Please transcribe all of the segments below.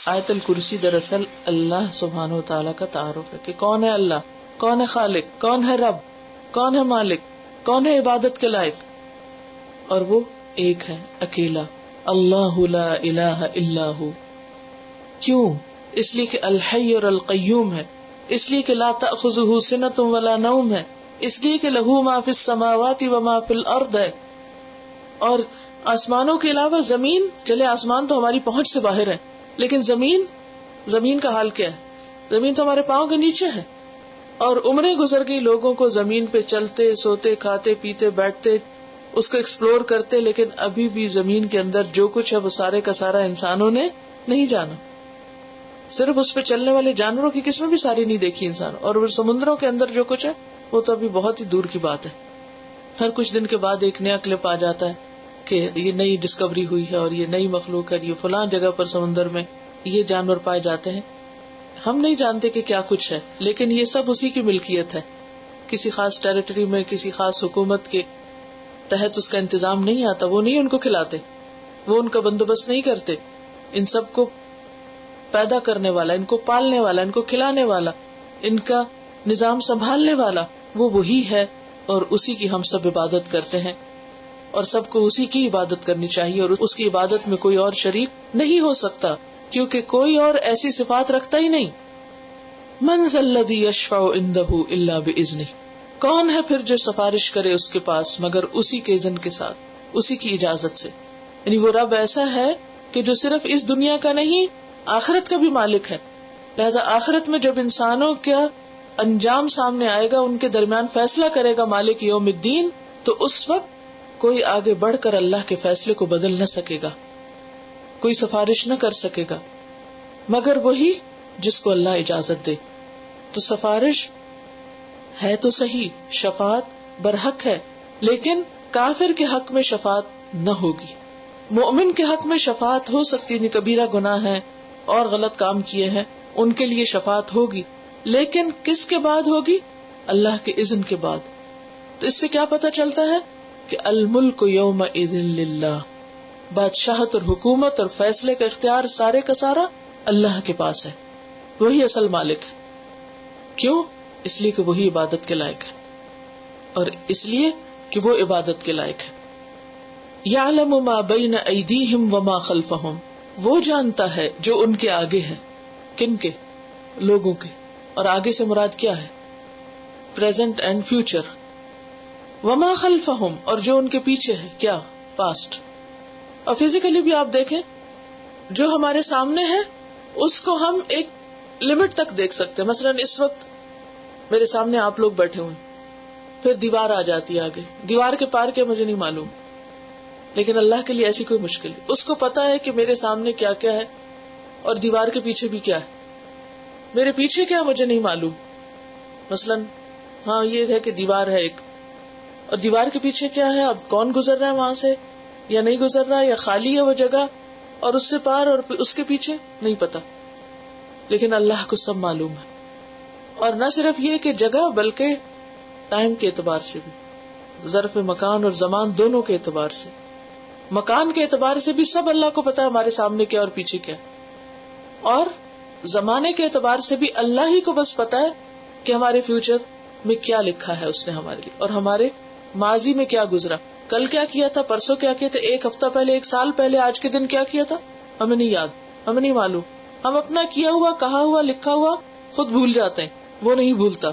آیت الکرسی دراصل اللہ سبحانہ و تعالیٰ کا تعارف ہے کہ کون ہے اللہ، کون ہے خالق، کون ہے رب، کون ہے مالک، کون ہے عبادت کے لائق، اور وہ ایک ہے، اکیلا، اللہ لا الہ الا ہو۔ کیوں؟ اس لیے کہ الحی اور القیوم ہے، اس لیے کہ لا تأخذہ سنۃ ولا نوم ہے، اس لیے کہ لہ ما فی السماوات و ما فی الارض ہے۔ اور آسمانوں کے علاوہ زمین، چلے آسمان تو ہماری پہنچ سے باہر ہے، لیکن زمین کا حال کیا ہے؟ زمین تو ہمارے پاؤں کے نیچے ہے، اور عمریں گزر گئی لوگوں کو زمین پہ چلتے، سوتے، کھاتے، پیتے، بیٹھتے، اس کو ایکسپلور کرتے، لیکن ابھی بھی زمین کے اندر جو کچھ ہے وہ سارے کا سارا انسانوں نے نہیں جانا۔ صرف اس پہ چلنے والے جانوروں کی قسمیں بھی ساری نہیں دیکھی انسان، اور وہ سمندروں کے اندر جو کچھ ہے وہ تو ابھی بہت ہی دور کی بات ہے۔ ہر کچھ دن کے بعد ایک نیا کلپ آ جاتا ہے کہ یہ نئی ڈسکوری ہوئی ہے اور یہ نئی مخلوق ہے، یہ فلاں جگہ پر سمندر میں یہ جانور پائے جاتے ہیں۔ ہم نہیں جانتے کہ کیا کچھ ہے، لیکن یہ سب اسی کی ملکیت ہے۔ کسی خاص ٹیریٹری میں کسی خاص حکومت کے تحت اس کا انتظام نہیں آتا، وہ نہیں ان کو کھلاتے، وہ ان کا بندوبست نہیں کرتے۔ ان سب کو پیدا کرنے والا، ان کو پالنے والا، ان کو کھلانے والا، ان کا نظام سنبھالنے والا وہ وہی ہے، اور اسی کی ہم سب عبادت کرتے ہیں، اور سب کو اسی کی عبادت کرنی چاہیے، اور اس کی عبادت میں کوئی اور شریک نہیں ہو سکتا، کیونکہ کوئی اور ایسی صفات رکھتا ہی نہیں۔ من ذا الذی یشفع عندہ الا باذنہ، کون ہے پھر جو سفارش کرے اس کے پاس مگر اسی کے اذن کے ساتھ، اسی کی اجازت سے۔ یعنی وہ رب ایسا ہے کہ جو صرف اس دنیا کا نہیں، آخرت کا بھی مالک ہے۔ لہذا آخرت میں جب انسانوں کا انجام سامنے آئے گا، ان کے درمیان فیصلہ کرے گا مالک یوم الدین، تو اس وقت کوئی آگے بڑھ کر اللہ کے فیصلے کو بدل نہ سکے گا، کوئی سفارش نہ کر سکے گا مگر وہی جس کو اللہ اجازت دے۔ تو سفارش ہے تو صحیح، شفاعت برحق ہے، لیکن کافر کے حق میں شفاعت نہ ہوگی۔ مومن کے حق میں شفاعت ہو سکتی ہے، کبیرہ گناہ ہے اور غلط کام کیے ہیں، ان کے لیے شفاعت ہوگی، لیکن کس کے بعد ہوگی؟ اللہ کے اذن کے بعد۔ تو اس سے کیا پتہ چلتا ہے کہ الملک یومئذ للہ، بادشاہت اور حکومت اور فیصلے کا اختیار سارے کا سارا اللہ کے پاس ہے، وہی اصل مالک ہے۔ کیوں؟ اس لیے کہ وہی عبادت کے لائق ہے، اور اس لیے کہ وہ عبادت کے لائق ہے۔ یعلم ما بین ایدیہم وما خلفہم، وہ جانتا ہے جو ان کے آگے ہے، کن کے؟ لوگوں کے، اور آگے سے مراد کیا ہے؟ Present and future. وما خلفہم، اور جو ان کے پیچھے ہے، کیا؟ پاسٹ۔ اور فزیکلی بھی آپ دیکھیں، جو ہمارے سامنے ہے اس کو ہم ایک لمٹ تک دیکھ سکتے ہیں۔ مثلا اس وقت میرے سامنے آپ لوگ بیٹھے ہوئے، پھر دیوار آ جاتی ہے آگے، دیوار کے پار کیا مجھے نہیں معلوم، لیکن اللہ کے لیے ایسی کوئی مشکل ہے، اس کو پتا ہے کہ میرے سامنے کیا کیا ہے اور دیوار کے پیچھے بھی کیا ہے، میرے پیچھے کیا مجھے نہیں معلوم۔ مثلا ہاں یہ ہے کہ دیوار ہے ایک، اور دیوار کے پیچھے کیا ہے، اب کون گزر رہا ہے وہاں سے یا نہیں گزر رہا، یا خالی ہے وہ جگہ، اور اس سے پار اور اس کے پیچھے نہیں پتا، لیکن اللہ کو سب معلوم ہے۔ اور نہ صرف یہ کہ جگہ، بلکہ ٹائم کے اعتبار سے بھی، ظرف مکان اور زمان دونوں کے اعتبار سے، مکان کے اعتبار سے بھی سب اللہ کو پتا ہے ہمارے سامنے کیا اور پیچھے کیا، اور زمانے کے اعتبار سے بھی اللہ ہی کو بس پتا ہے کہ ہمارے فیوچر میں کیا لکھا ہے اس نے ہمارے لیے، اور ہمارے ماضی میں کیا گزرا، کل کیا کیا تھا، پرسوں کیا کیا تھا، ایک ہفتہ پہلے، ایک سال پہلے، آج کے دن کیا کیا تھا، ہمیں نہیں یاد، ہمیں نہیں معلوم۔ ہم اپنا کیا ہوا، کہا ہوا، لکھا ہوا خود بھول جاتے ہیں، وہ نہیں بھولتا۔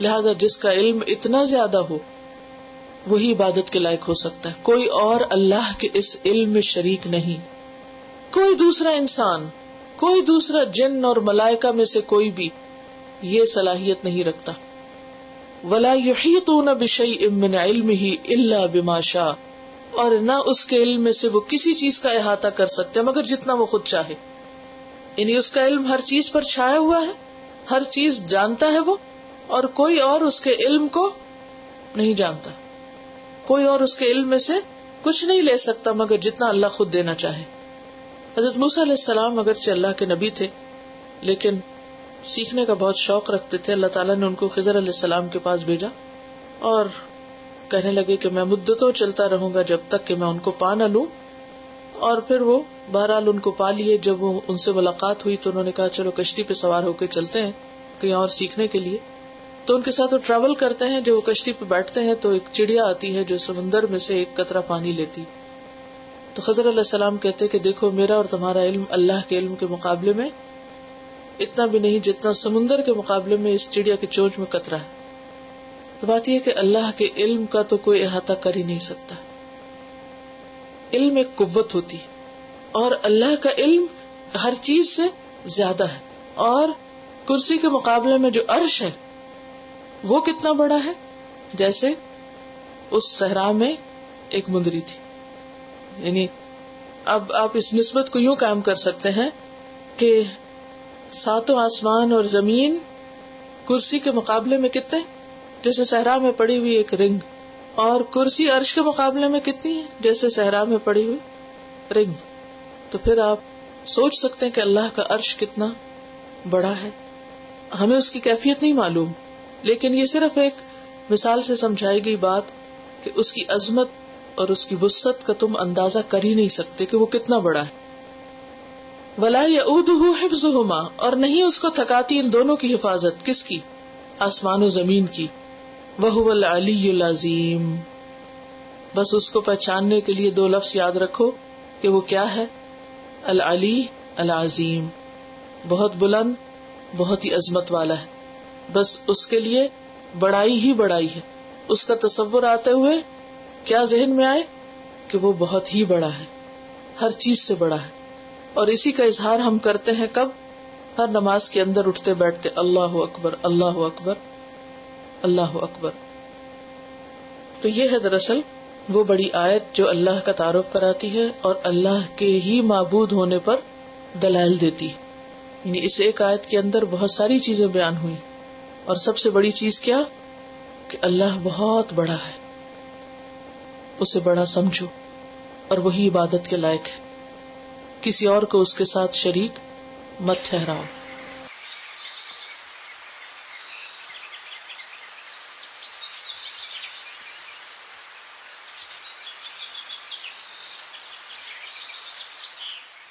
لہذا جس کا علم اتنا زیادہ ہو وہی عبادت کے لائق ہو سکتا ہے، کوئی اور اللہ کے اس علم میں شریک نہیں۔ کوئی دوسرا انسان، کوئی دوسرا جن اور ملائکہ میں سے کوئی بھی یہ صلاحیت نہیں رکھتا۔ وَلَا يُحِيطُونَ بِشَيْءٍ مِّنْ عِلْمِهِ إِلَّا بِمَا شَاءَ، اور نہ اس کے علم میں سے وہ کسی چیز کا احاطہ کر سکتے مگر جتنا وہ خود چاہے۔ یعنی اس کا علم ہر چیز پر چھایا ہوا ہے، ہر چیز جانتا ہے وہ، اور کوئی اور اس کے علم کو نہیں جانتا، کوئی اور اس کے علم میں سے کچھ نہیں لے سکتا مگر جتنا اللہ خود دینا چاہے۔ حضرت موسیٰ علیہ السلام اگرچہ اللہ کے نبی تھے لیکن سیکھنے کا بہت شوق رکھتے تھے۔ اللہ تعالیٰ نے ان کو خضر علیہ السلام کے پاس بھیجا اور کہنے لگے کہ میں مدتوں چلتا رہوں گا جب تک کہ میں ان کو پا نہ لوں، اور پھر وہ بہرحال ان کو پا لیے. جب وہ ان سے ملاقات ہوئی تو انہوں نے کہا چلو کشتی پہ سوار ہو کے چلتے ہیں کہیں اور سیکھنے کے لیے. تو ان کے ساتھ وہ ٹریول کرتے ہیں. جب وہ کشتی پہ بیٹھتے ہیں تو ایک چڑیا آتی ہے جو سمندر میں سے ایک قطرہ پانی لیتی. تو خضر علیہ السلام کہتے کہ دیکھو میرا اور تمہارا علم اللہ کے علم کے مقابلے میں اتنا بھی نہیں جتنا سمندر کے مقابلے میں اس چڑیا کی چونچ میں قطرہ ہے. تو بات یہ کہ اللہ کے علم کا تو کوئی احاطہ کر ہی نہیں سکتا. علم ایک قوت ہوتی اور اللہ کا علم ہر چیز سے زیادہ ہے. اور کرسی کے مقابلے میں جو عرش ہے وہ کتنا بڑا ہے. جیسے اس صحرا میں ایک مندری تھی. یعنی اب آپ اس نسبت کو یوں قائم کر سکتے ہیں کہ ساتوں آسمان اور زمین کرسی کے مقابلے میں کتنے، جیسے صحرا میں پڑی ہوئی ایک رنگ. اور کرسی عرش کے مقابلے میں کتنی ہے، جیسے صحرا میں پڑی ہوئی رنگ. تو پھر آپ سوچ سکتے ہیں کہ اللہ کا عرش کتنا بڑا ہے. ہمیں اس کی کیفیت نہیں معلوم، لیکن یہ صرف ایک مثال سے سمجھائی گئی بات کہ اس کی عظمت اور اس کی وسعت کا تم اندازہ کر ہی نہیں سکتے کہ وہ کتنا بڑا ہے. وَلَا يَئُودُهُ حِفْظُهُمَا، اور نہیں اس کو تھکاتی ان دونوں کی حفاظت. کس کی؟ آسمان و زمین کی. وَهُوَ الْعَلِيُّ الْعَظِيمُ. بس اس کو پہچاننے کے لیے دو لفظ یاد رکھو کہ وہ کیا ہے. العلی العظیم، بہت بلند، بہت ہی عظمت والا ہے. بس اس کے لیے بڑائی ہی بڑائی ہے. اس کا تصور آتے ہوئے کیا ذہن میں آئے کہ وہ بہت ہی بڑا ہے، ہر چیز سے بڑا ہے. اور اسی کا اظہار ہم کرتے ہیں کب؟ ہر نماز کے اندر اٹھتے بیٹھتے اللہ اکبر اللہ اکبر اللہ اکبر. تو یہ ہے دراصل وہ بڑی آیت جو اللہ کا تعارف کراتی ہے اور اللہ کے ہی معبود ہونے پر دلائل دیتی. یعنی اس ایک آیت کے اندر بہت ساری چیزیں بیان ہوئی، اور سب سے بڑی چیز کیا کہ اللہ بہت بڑا ہے، اسے بڑا سمجھو اور وہی عبادت کے لائق ہے. کسی اور کو اس کے ساتھ شریک مت ٹھہراؤ.